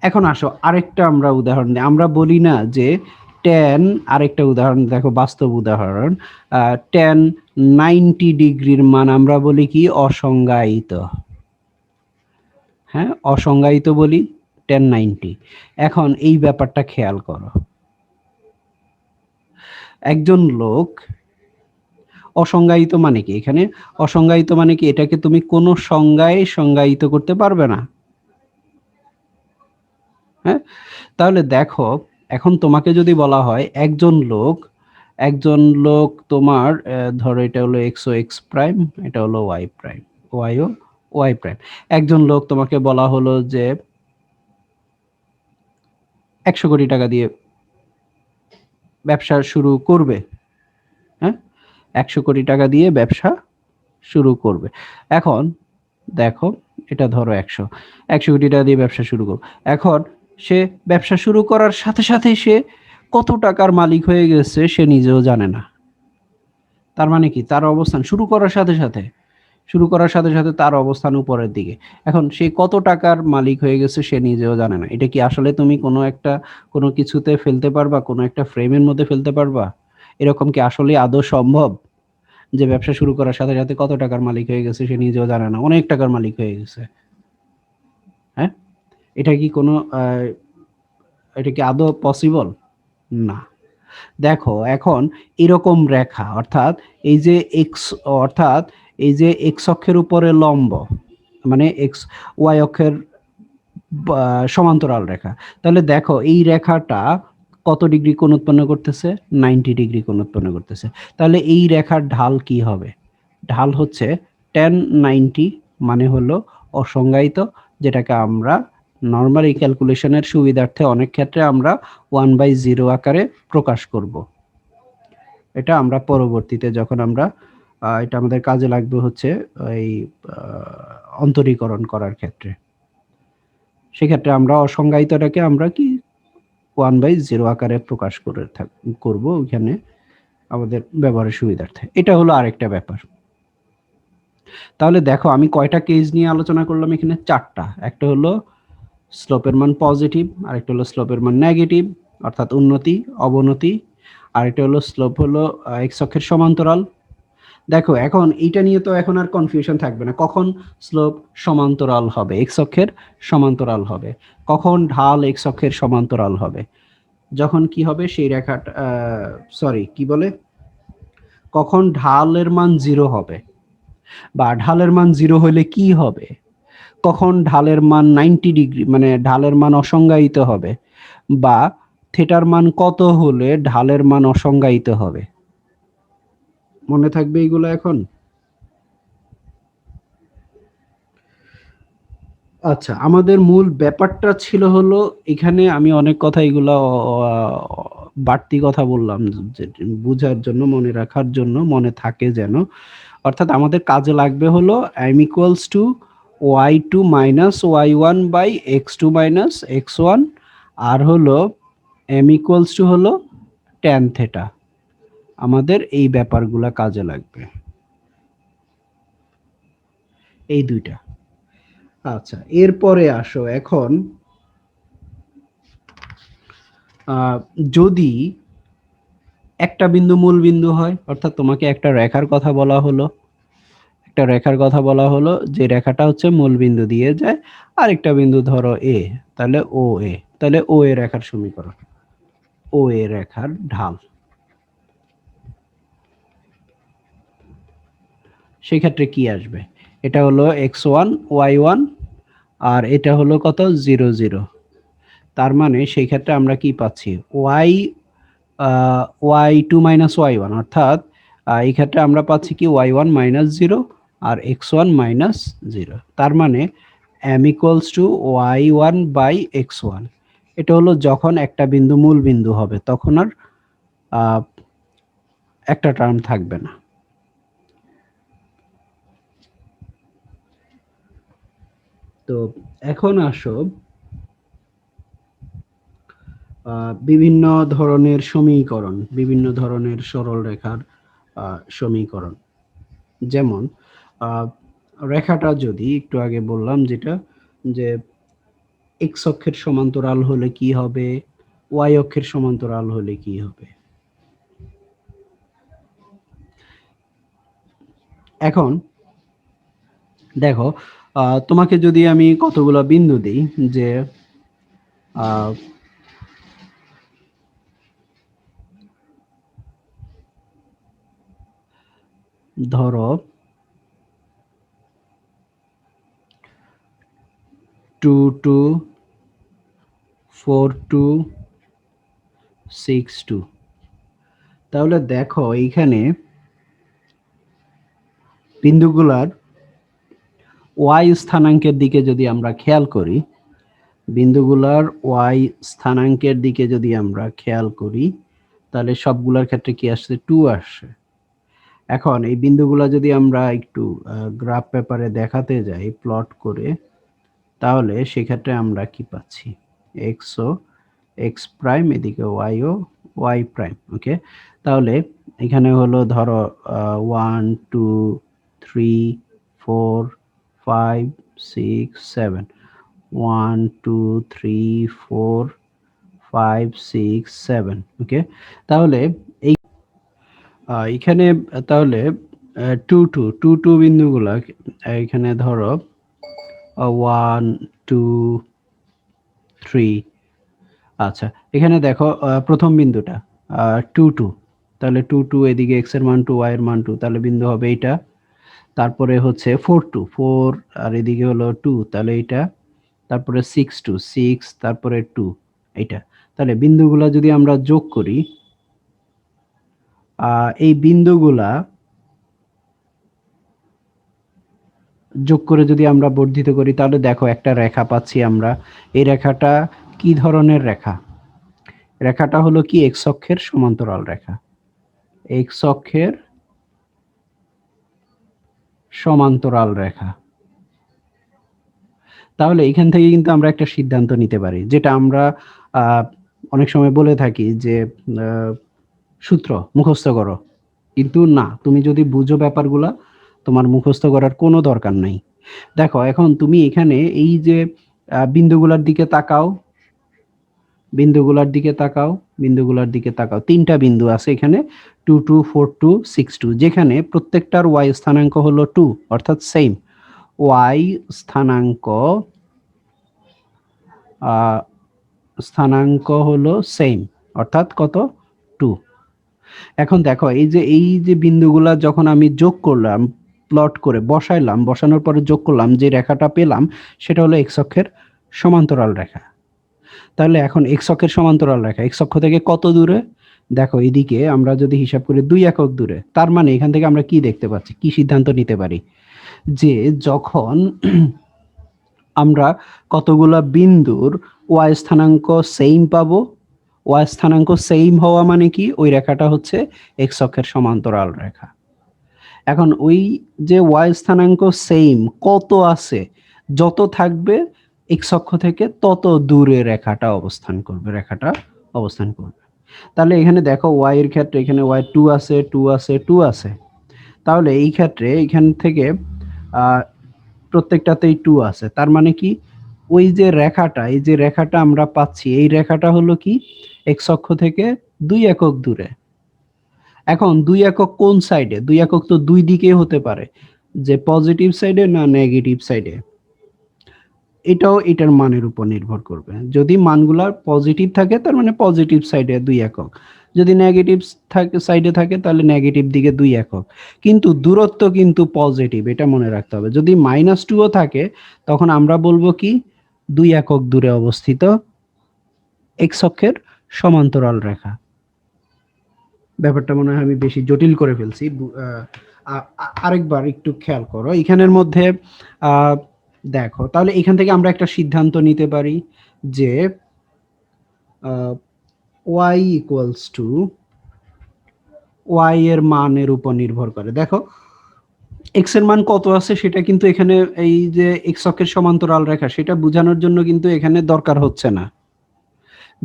এখন আসো আরেকটা আমরা উদাহরণ দিই। আমরা বলি না যে ট্যান, আরেকটা উদাহরণ দেখো, বাস্তব উদাহরণ, ট্যান 90 ডিগ্রির মান আমরা বলি কি, অসংজ্ঞায়িত। হ্যাঁ, অসংজ্ঞায়িত বলি ট্যান 90। এখন এই ব্যাপারটা খেয়াল করো, একজন লোক, অসংজ্ঞায়িত মানে কি, এখানে অসংজ্ঞায়িত মানে কি, এটাকে তুমি কোনো সংজ্ঞায় সংজ্ঞায়িত করতে পারবে না। হ্যাঁ, তাহলে দেখো, এখন তোমাকে যদি বলা হয় একজন লোক তোমার, ধরো এটা হলো এক্স ও এক্স প্রাইম, এটা হলো ওয়াই প্রাইম, ওয়াই ও ওয়াই প্রাইম। একজন লোক তোমাকে বলা হলো যে 100 কোটি টাকা দিয়ে ব্যবসা শুরু করবে। হ্যাঁ, 100 কোটি টাকা দিয়ে ব্যবসা শুরু করবে। এখন দেখো, এটা ধরো 100 কোটি টাকা দিয়ে ব্যবসা শুরু করবে। এখন সে ব্যবসা শুরু করার সাথে সাথে সে কত টাকার মালিক হয়ে গেছে সে নিজেও জানে না। তার মানে কি, তার অবস্থান শুরু করার সাথে সাথে তার অবস্থান উপরের দিকে। এখন সে কত টাকার মালিক হয়ে গেছে সে নিজেও জানে না। এটা কি আসলে তুমি কোনো কিছুতে ফেলতে পারবা, কোনো একটা ফ্রেমের মধ্যে ফেলতে পারবা? এরকম কি আসলে আদৌ সম্ভব যে ব্যবসা শুরু করার সাথে সাথে কত টাকার মালিক হয়ে গেছে সে নিজেও জানে না, অনেক টাকার মালিক হয়ে গেছে? হ্যাঁ, এটা কি এটা কি আদৌ পসিবল? না। দেখো, এখন এরকম রেখা, অর্থাৎ এই যে এক্স, অর্থাৎ এই যে এক্স অক্ষের উপরে লম্ব, মানে এক্স ওয়াই অক্ষের সমান্তরাল রেখা। তাহলে দেখো এই রেখাটা কত ডিগ্রি কোণ উৎপন্ন করতেছে, 90 ডিগ্রি কোণ উৎপন্ন করতেছে। তাহলে এই রেখার ঢাল কি হবে? ঢাল হচ্ছে ট্যান 90 মানে হলো অসংজ্ঞায়িত, যেটাকে আমরা নরমালি ক্যালকুলেশনের সুবিধার্থে অনেক ক্ষেত্রে আমরা 1/0 আকারে প্রকাশ করব। এটা আমরা পরবর্তীতে যখন আমরা এটা আমাদের কাজে লাগবে হচ্ছে এই অন্তরীকরণ করার ক্ষেত্রে। সেক্ষেত্রে আমরা অসংজ্ঞায়িতটাকে আমরা কি 1/0 আকারে প্রকাশ করব ওইখানে আমাদের ব্যবহারের সুবিধার্থে। এটা হলো আরেকটা ব্যাপার। তাহলে দেখো আমি কয়টা কেস নিয়ে আলোচনা করলাম এখানে? 4টা। একটা হলো স্লোপের মান পজিটিভ, আরেকটা হলো স্লোপের মান নেগেটিভ অর্থাৎ উন্নতি অবনতি, আরেকটা হলো স্লোপ হলো এক্স অক্ষের সমান্তরাল। দেখো এখন এইটা নিয়ে তো এখন আর কনফিউশন থাকবে না, কখন স্লোপ সমান্তরাল হবে, এক্স অক্ষের সমান্তরাল হবে, কখন ঢাল এক্স অক্ষের সমান্তরাল হবে, যখন কি হবে সেই রেখাটা কি বলে, কখন ঢালের মান 0 হবে, বা ঢালের মান 0 হলে কি হবে, কখন ঢালের মান 90 ডিগ্রি মানে ঢালের মান অসংজ্ঞায়িত হবে, বা থিটার মান কত হলে ঢালের মান অসংজ্ঞায়িত হবে। মনে থাকবে এইগুলো এখন? আচ্ছা, আমাদের মূল ব্যাপারটা ছিল হলো এখানে আমি অনেক কথা এগুলা বাড়তি কথা বললাম যে বুঝার জন্য, মনে রাখার জন্য, মনে থাকে যেন। অর্থাৎ আমাদের কাজে লাগবে হলো m equals to y2 minus y1 by x2 minus x1, আর হলো m ইকুয়ালস টু হলো tan থিটা। আমাদের এই ব্যাপারগুলা কাজে লাগবে, এই দুইটা। আচ্ছা, এরপরে আসো এখন যদি একটা বিন্দু মূল বিন্দু হয়, অর্থাৎ তোমাকে একটা রেখার কথা বলা হলো, একটা রেখার কথা বলা হলো যে রেখাটা হচ্ছে মূল বিন্দু দিয়ে যায়, আর একটা বিন্দু ধরো এ, তাহলে ও এ, তাহলে ও এ রেখার সমীকরণ, ও এ রেখার ঢাল। সেই ক্ষেত্রে কি আসবে? এটা হলো x1 y1 আর এটা হলো কত 0 0। তার মানে সেই ক্ষেত্রে আমরা কি পাচ্ছি, y2 মাইনাস y1, অর্থাৎ এই ক্ষেত্রে আমরা পাচ্ছি কি y1 মাইনাস 0 আর x1 মাইনাস 0। তার মানে m equals two y1 by x1। এটা হলো যখন একটা বিন্দু মূল বিন্দু হবে তখন আর একটা টার্ম থাকবে না। তো এখন আসো বিভিন্ন ধরনের সমীকরণ, বিভিন্ন ধরনের সরল রেখার সমীকরণ। যেমন রেখাটা যদি একটু আগে বললাম যেটা, যে এক্স অক্ষের সমান্তরাল হলে কি হবে, ওয়াই অক্ষের সমান্তরাল হলে কি হবে। এখন দেখো তোমাকে যদি আমি কতগুলো বিন্দু দিই, যে ধরো 2 2 4 2 6 2, তাহলে দেখো এইখানে বিন্দুগুলার ওয়াই স্থানাঙ্কের দিকে যদি আমরা খেয়াল করি, বিন্দুগুলার ওয়াই স্থানাঙ্কের দিকে যদি আমরা খেয়াল করি, তাহলে সবগুলোর ক্ষেত্রে কি আসছে, 2 আসছে। এখন এই বিন্দুগুলা যদি আমরা একটু গ্রাফ পেপারে দেখাতে যাই প্লট করে, তাহলে সেক্ষেত্রে আমরা কি পাচ্ছি, এক্স ও এক্স প্রাইম, এদিকে ওয়াই ও ওয়াই প্রাইম। ওকে, তাহলে এখানে হলো ধরো 1 2 3 4 5 6 7, 1 2 3 4 5 6 7। ওকে, তাহলে এই এখানে তাহলে 2 2 2 2 বিন্দুগুলা এখানে ধরো 1 2 3। আচ্ছা, এখানে দেখো প্রথম বিন্দুটা 2 2, তাহলে 2 2 এদিকে x এর মান 2 y এর মান 2, তাহলে বিন্দু হবে এইটা। তারপরে হচ্ছে 4 2 4 আর এদিকে হলো 2, তাহলে এইটা। তারপরে 6 2 6, তারপরে 2, এইটা। তাহলে বিন্দুগুলা যদি আমরা যোগ করি, এই বিন্দুগুলা যোগ করে যদি আমরা বর্ধিত করি তাহলে দেখো একটা রেখা পাচ্ছি আমরা। এই রেখাটা কি ধরনের রেখা? রেখাটা হলো কি এক্স অক্ষের সমান্তরাল রেখা। এক্স অক্ষের সমান্তরাল রেখা। তাহলে এখান থেকে কিন্তু আমরা একটা সিদ্ধান্ত নিতে পারি, যেটা আমরা অনেক সময় বলে থাকি যে সূত্র মুখস্থ করো, কিন্তু না, তুমি যদি বুঝো ব্যাপারগুলা তোমার মুখস্থ করার কোনো দরকার নাই। দেখো এখন তুমি এখানে এই যে বিন্দুগুলার দিকে তাকাও, বিন্দুগুলার দিকে তাকাও, বিন্দুগুলার দিকে তাকাও। তিনটা বিন্দু আছে এখানে, 2 2 4 2 6 2, যেখানে প্রত্যেকটার ওয়াই স্থানাঙ্ক হলো 2, অর্থাৎ সেম ওয়াই স্থানাঙ্ক স্থানাঙ্ক হলো সেম, অর্থাৎ কত? 2। এখন দেখো এই যে বিন্দুগুলা যখন আমি যোগ করলাম, প্লট করে বসাইলাম, বসানোর পরে যোগ করলাম, যে রেখাটা পেলাম সেটা হলো এক্স অক্ষের সমান্তরাল রেখা। তাহলে এখন এক্স অক্ষের সমান্তরাল রেখা এক্স অক্ষ থেকে কত দূরে? দেখো এদিকে আমরা যদি হিসাব করি 2 একক দূরে। তার মানে এখান থেকে আমরা কি দেখতে পাচ্ছি, কি সিদ্ধান্ত নিতে পারি, যে যখন আমরা কতগুলা বিন্দুর ওয়াই স্থানাঙ্ক সেম পাবো, ওয়াই স্থানাঙ্ক সেম হওয়া মানে কি, ওই রেখাটা হচ্ছে এক্স অক্ষের সমান্তরাল রেখা। এখন ওই যে ওয়াই স্থানাঙ্ক সেম কত আছে, যত থাকবে এক্স অক্ষ থেকে তত দূরে রেখাটা অবস্থান করবে, রেখাটা অবস্থান করবে। তাহলে এখানে দেখো ওয়াই এর ক্ষেত্রে এখানে ওয়াই 2 আছে, 2 আছে, 2 আছে। তাহলে এই ক্ষেত্রে এখান থেকে প্রত্যেকটাতেই 2 আছে। তার মানে কি, ওই যে রেখাটা, এই যে রেখাটা আমরা পাচ্ছি, এই রেখাটা হলো কি এক্স অক্ষ থেকে 2 একক দূরে। এখন 2 একক কোন সাইডে? 2 একক তো দুই দিকে হতে পারে, যে পজিটিভ সাইডে না নেগেটিভ সাইডে, এটাও এটার মানের উপর নির্ভর করবে। যদি মানগুলা পজিটিভ থাকে তার মানে পজিটিভ সাইডে 2 একক, যদি নেগেটিভ থাকে সাইডে থাকে তাহলে নেগেটিভ দিকে 2 একক। কিন্তু দূরত্ব কিন্তু পজিটিভ, এটা মনে রাখতে হবে। যদি -2ও থাকে তখন আমরা বলবো কি 2 একক দূরে অবস্থিত এক্স অক্ষের সমান্তরাল রেখা। ব্যাপারটা মনে হয় আমি বেশি জটিল করে ফেলছি। আরেকবার একটু খেয়াল করো এখানের মধ্যে। দেখো তাহলে এখান থেকে আমরা একটা সিদ্ধান্ত নিতে পারি যে ওয়াই ইকুয়ালস টু, ওয়াই এর মানের উপর নির্ভর করে। দেখো এক্স এর মান কত আছে সেটা কিন্তু এখানে এই যে এক্স অক্ষের সমান্তরাল রেখা সেটা বোঝানোর জন্য কিন্তু এখানে দরকার হচ্ছে না।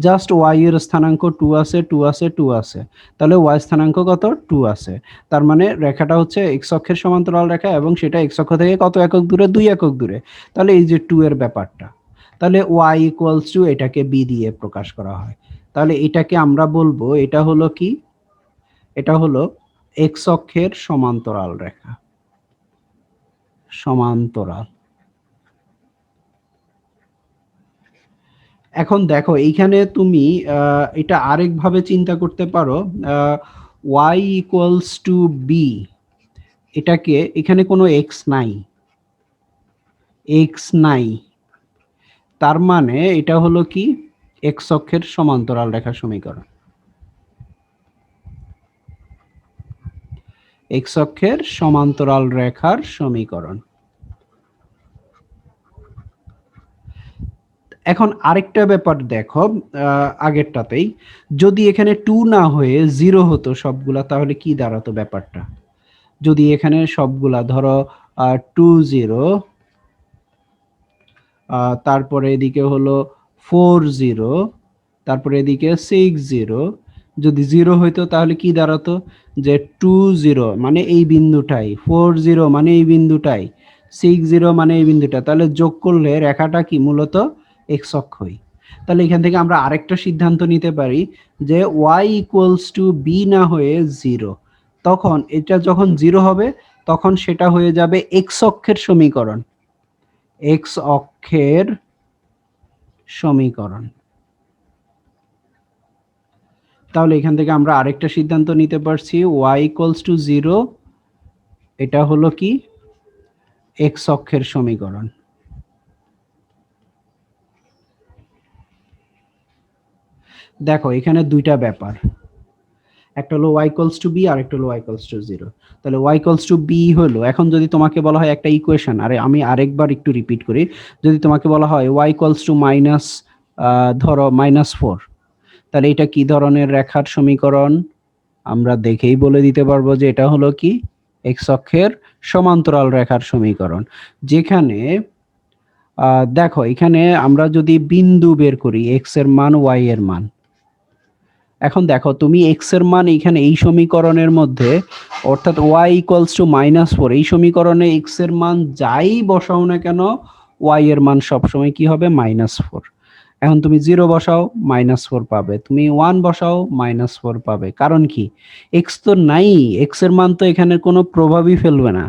জাস্ট ওয়াই এর স্থানাঙ্ক 2 আছে, 2 আছে, 2 আছে। তাহলে ওয়াই স্থানাঙ্ক কত? 2 আছে। তার মানে রেখাটা হচ্ছে এক্স অক্ষের সমান্তরাল রেখা এবং সেটা এক্স অক্ষ থেকে কত একক দূরে? 2 একক দূরে। তাহলে এই যে 2 এর ব্যাপারটা, তাহলে ওয়াই ইকুয়ালস টু এটাকে বি দিয়ে প্রকাশ করা হয়। তাহলে এটাকে আমরা বলবো এটা হলো কি, এটা হলো এক্স অক্ষের সমান্তরাল রেখা, সমান্তরাল। এখন দেখো এইখানে তুমি এটা আরেকভাবে চিন্তা করতে পারো, y ইকুয়ালস টু বি, এটাকে এখানে কোনো এক্স নাই, এক্স নাই, তার মানে এটা হলো কি এক্স অক্ষের সমান্তরাল রেখা সমীকরণ, এক্স অক্ষের সমান্তরাল রেখার সমীকরণ। এখন আরেকটা ব্যাপার দেখো, আগেরটাতেই যদি এখানে 2 না হয়ে 0 হতো সবগুলা, তাহলে কি দাঁড়াতো ব্যাপারটা? যদি এখানে সবগুলা ধরো 2 0, তারপরে এদিকে হলো 4 0, তারপরে এদিকে 6 0, যদি 0 হইতো তাহলে কি দাঁড়াতো, যে 2 0 মানে এই বিন্দুটাই, 4 0 মানে এই বিন্দুটাই, 6 0 মানে এই বিন্দুটা, তাহলে যোগ করলে রেখাটা কি মূলত এক্স অক্ষই। তাহলে এখান থেকে আমরা আরেকটা সিদ্ধান্ত নিতে পারি যে y ইকুয়ালস টু বি না হয়ে 0, তখন এটা যখন 0 হবে তখন সেটা হয়ে যাবে এক্স অক্ষের সমীকরণ, এক্স অক্ষের সমীকরণ। তাহলে এখান থেকে আমরা আরেকটা সিদ্ধান্ত নিতে পারছি, y ইকুয়ালস টু 0, এটা হলো কি এক্স অক্ষের সমীকরণ। দেখো এখানে দুইটা ব্যাপার, একটা হলো y ইকুয়ালস টু b আর একটা হলো y ইকুয়ালস টু 0। তাহলে y ইকুয়ালস টু b হলো, এখন যদি তোমাকে বলা হয় একটা ইকুয়েশন, আরে আমি আরেকবার একটু রিপিট করি, যদি তোমাকে বলা হয় y ইকুয়ালস টু মাইনাস ধরো -4, তাহলে এটা কি ধরনের রেখার সমীকরণ? আমরা দেখেই বলে দিতে পারবো যে এটা হলো কি x অক্ষের সমান্তরাল রেখার সমীকরণ। যেখানে দেখো এখানে আমরা যদি বিন্দু বের করি x এর মান y এর মান, এখন দেখো তুমি x এর মান এখানে এই সমীকরণের মধ্যে অর্থাৎ y ইকুয়ালস টু -4 এই সমীকরণে x এর মান যাই বসাও না কেন y এর মান সবসময় কি হবে -4। এখন তুমি 0 বসাও -4 পাবে, তুমি 1 বসাও -4 পাবে। কারণ কি x তো নাই, x এর মান তো এখানে কোনো প্রভাবই ফেলবে না,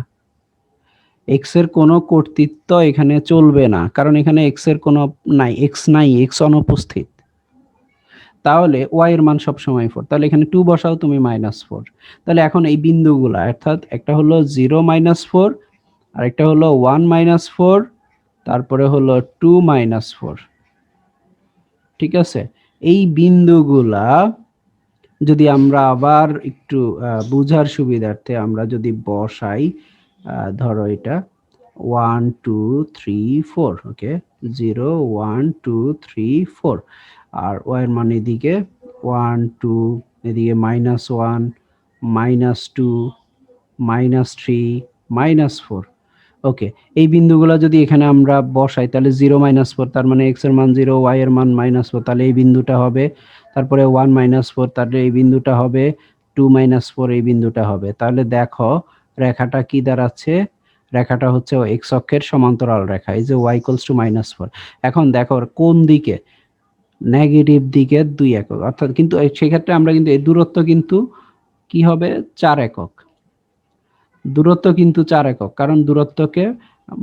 x এর কোনো কর্তৃত্ব এখানে চলবে না, কারণ এখানে x এর কোনো নাই, x নাই, x অনুপস্থিত। তাহলে y এর মান সবসময় 4, তাহলে এখানে 2 বসাও তুমি -4। তাহলে এখন এই বিন্দুগুলা অর্থাৎ একটা হলো 0 -4 আর একটা হলো 1 -4, তারপরে হলো 2 -4। ঠিক আছে, এই বিন্দুগুলা যদি আমরা আবার একটু বুঝার সুবিধার্থে আমরা যদি বসাই, ধরো এটা 1 2 3 4, ওকে 0 1 2 3 4, আর y এর মান এদিকে 1 2, এদিকে -1 -2 -3 -4। ওকে, এই বিন্দুগুলো যদি এখানে আমরা বসাই তাহলে 0 -4, তার মানে x এর মান 0, y এর মান -4, তাহলে এই বিন্দুটা হবে। তারপরে 1 -4, তাহলে এই বিন্দুটা হবে। 2 -4, এই বিন্দুটা হবে। তাহলে দেখো রেখাটা কি দাঁড়াচ্ছে, রেখাটা হচ্ছে x অক্ষের সমান্তরাল রেখা, এই যে y ইকুয়ালস টু -4। এখন দেখো কোন দিকে, নেগেটিভ দিকে 2 একক, অর্থাৎ কিন্তু সেই ক্ষেত্রে আমরা কিন্তু এই দূরত্ব কিন্তু কি হবে 4 একক, দূরত্ব কিন্তু 4 একক, কারণ দূরত্বকে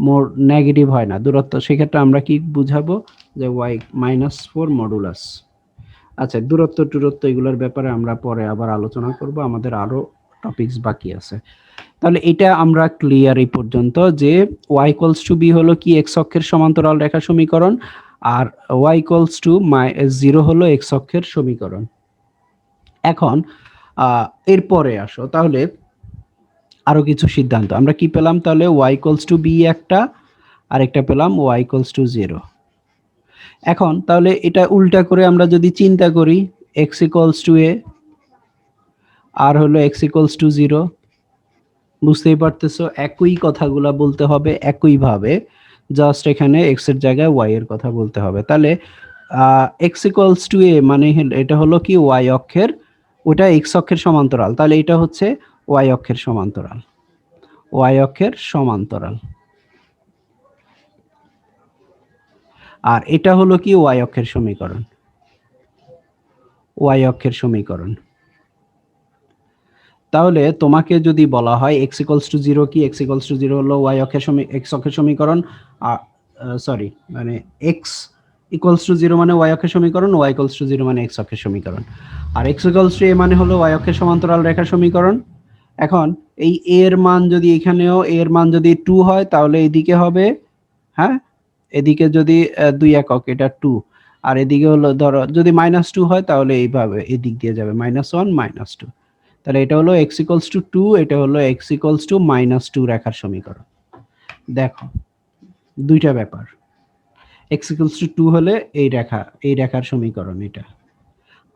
মোর নেগেটিভ হয় না দূরত্ব, সেক্ষেত্রে আমরা কি বুঝাবো যে y -4 মডুলাস। আচ্ছা, দূরত্ব এগুলোর ব্যাপারে আমরা পরে আবার আলোচনা করব, আমাদের আরো টপিকস বাকি আছে। তাহলে এটা আমরা ক্লিয়ার এই পর্যন্ত যে y ইকুয়ালস টু b হলো কি x অক্ষের সমান্তরাল রেখা সমীকরণ, আর y ইকুয়ালস টু 0 হলো x অক্ষের সমীকরণ। এখন এরপরে আসো, তাহলে আরো কিছু সিদ্ধান্ত আমরা কি পেলাম, তাহলে y ইকুয়ালস টু b একটা, আর একটা পেলাম y ইকুয়ালস টু 0। এখন তাহলে এটা উল্টা করে আমরা যদি চিন্তা করি, x ইকুয়ালস টু a আর হলো x ইকুয়ালস টু 0, বুঝতেই পারতেছো একই কথাগুলা বলতে হবে একই ভাবে, জাস্ট এখানে x এর জায়গায় y এর কথা বলতে হবে। তাহলে x ইকুয়ালস টু a মানে এটা হলো কি y অক্ষের, ওটা x অক্ষের সমান্তরাল, তাহলে এটা হচ্ছে y অক্ষের সমান্তরাল, y অক্ষের সমান্তরাল। আর এটা হলো কি y অক্ষের সমীকরণ, y অক্ষের সমীকরণ। তাহলে তোমাকে যদি বলা হয় x ইকুয়ালস টু 0 কি, x ইকুয়ালস টু 0 হলো y অক্ষের x অক্ষের সমীকরণ, সরি মানে x ইকুয়ালস টু 0 মানে y অক্ষের সমীকরণ, y ইকুয়ালস টু 0 মানে x অক্ষের সমীকরণ, আর x ইকুয়ালস টু a মানে হলো y অক্ষের সমান্তরাল রেখার সমীকরণ। এখন এই a এর মান যদি এখানেও a এর মান যদি 2 হয় তাহলে এদিকে হবে, হ্যাঁ এদিকে যদি 2 একক এটা 2, আর এদিকে হলো ধরো যদি -2 হয় তাহলে এইভাবে এদিক দিয়ে যাবে -1 -2, তাহলে এটা হলো x ইকুয়ালস টু 2, এটা হলো x ইকুয়ালস টু -2 রেখার সমীকরণ। দেখো দুইটা ব্যাপার, x ইকুয়ালস টু 2 হলে এই রেখার সমীকরণ এটা,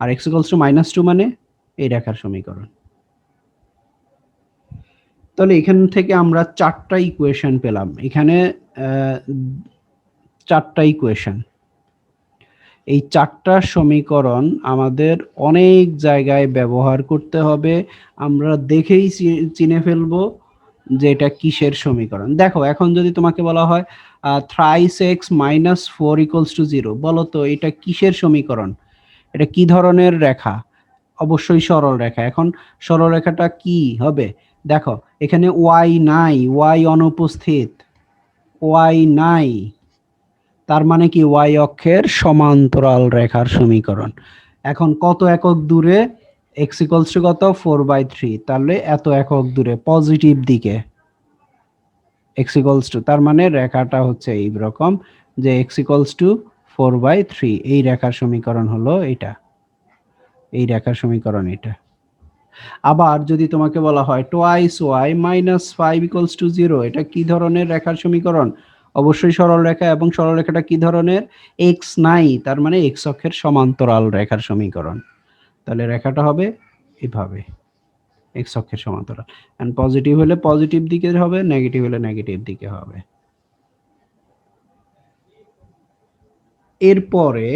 আর x ইকুয়ালস টু -2 মানে এই রেখার সমীকরণ। তাহলে এখান থেকে আমরা 4টা ইকুয়েশন পেলাম, এখানে 4টা ইকুয়েশন, এই 4টা সমীকরণ আমাদের অনেক জায়গায় ব্যবহার করতে হবে, আমরা দেখেই চিনে ফেলবো যে এটা কিসের সমীকরণ। দেখো এখন যদি তোমাকে বলা হয় থ্রাইস x -4 ইকুয়ালস টু 0, বলো তো এটা কিসের সমীকরণ, এটা কি ধরনের রেখা? অবশ্যই সরল রেখা। এখন সরল রেখাটা কি হবে, দেখো এখানে y নাই, y অনুপস্থিত, y নাই, তার মানে কি y অক্ষের সমান্তরাল রেখার সমীকরণ। এখন কত একক দূরে, x ইকুয়ালস টু কত 4/3, তাহলে এত একক দূরে পজিটিভ দিকে x ইকুয়ালস টু, তার মানে রেখাটা হচ্ছে এই রকম যে x ইকুয়ালস টু 4/3, এই রেখার সমীকরণ হলো এটা, এই রেখার সমীকরণ এটা। আবার যদি তোমাকে বলা হয় twice y minus 5 equals to 0, এটা কি ধরনের রেখার সমীকরণ? অবশ্যই সরল রেখা, এবং সরল রেখাটা কি ধরনের? এক্স নাই, তার মানে এক্স অক্ষের সমান্তরাল রেখার সমীকরণ। তাহলে রেখাটা হবে এভাবে, এক্স অক্ষের সমান্তরাল। এন্ড পজিটিভ হলে পজিটিভ দিকে হবে, নেগেটিভ হলে নেগেটিভ দিকে হবে। এরপরে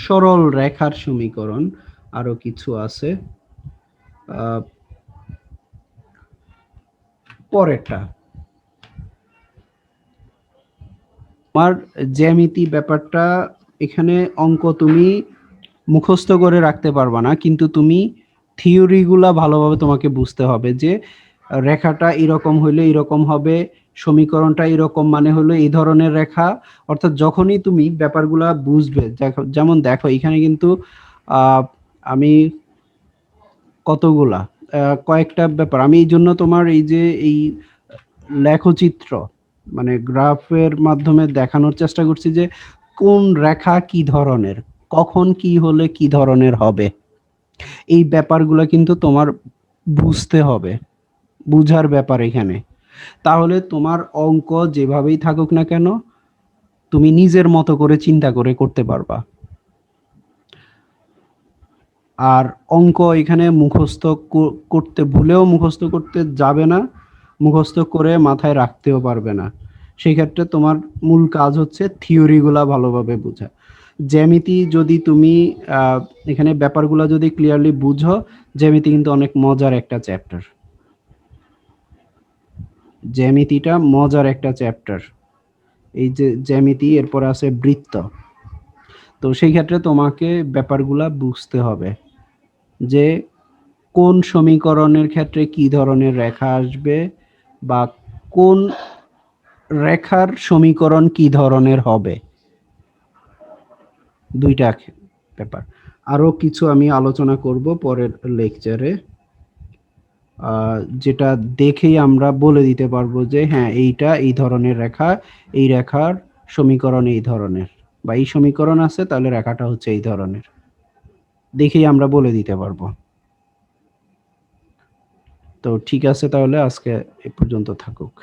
সরল রেখার সমীকরণ আরো কিছু আছে। পরেরটা আমার জ্যামিতি ব্যাপারটা, এখানে অঙ্ক তুমি মুখস্থ করে রাখতে পারবা না, কিন্তু তুমি থিওরিগুলা ভালোভাবে তোমাকে বুঝতে হবে যে রেখাটা এরকম হইলে এরকম হবে, সমীকরণটা এরকম মানে হলো এই ধরনের রেখা। অর্থাৎ যখনই তুমি ব্যাপারগুলা বুঝবে, যেমন দেখো এখানে কিন্তু আমি কতগুলা কয়েকটা ব্যাপার আমি এই জন্য তোমার এই যে এই লেখচিত্র মানে গ্রাফের মাধ্যমে দেখানোর চেষ্টা করছি যে কোন রেখা কি ধরনের, কখন কি হলে কি ধরনের হবে, এই ব্যাপারগুলো কিন্তু তোমার বুঝতে হবে, বুঝার ব্যাপার এখানে। তাহলে তোমার অঙ্ক যেভাবেই থাকুক না কেন তুমি নিজের মতো করে চিন্তা করে করতে পারবা। আর অঙ্ক এখানে মুখস্থ করতে ভুলেও মুখস্থ করতে যাবে না, মুখস্থ করে মাথায় রাখতেও পারবে না। সেই ক্ষেত্রে তোমার মূল কাজ হচ্ছে থিওরিগুলা ভালোভাবে বোঝা। জ্যামিতি যদি তুমি এখানে ব্যাপারগুলো যদি ক্লিয়ারলি বুঝো, জ্যামিতি কিন্তু অনেক মজার একটা চ্যাপ্টার। জ্যামিতিটা মজার একটা চ্যাপ্টার। এই যে জ্যামিতি, এরপর আছে বৃত্ত। তো সেই ক্ষেত্রে তোমাকে ব্যাপারগুলা বুঝতে হবে যে কোন সমীকরণের ক্ষেত্রে কি ধরনের রেখা আসবে, বা কোন রেখার সমীকরণ কি ধরনের হবে, দুইটা ব্যাপার। আরো কিছু আমি আলোচনা করব পরের লেকচারে, যেটা দেখেই আমরা বলে দিতে পারবো যে হ্যাঁ এইটা এই ধরনের রেখা, এই রেখার সমীকরণ এই ধরনের, বা এই সমীকরণ আছে তাহলে রেখাটা হচ্ছে এই ধরনের, দেখেই আমরা বলে দিতে পারবো। তো ঠিক আছে, তাহলে আজকে এ পর্যন্ত থাকুক।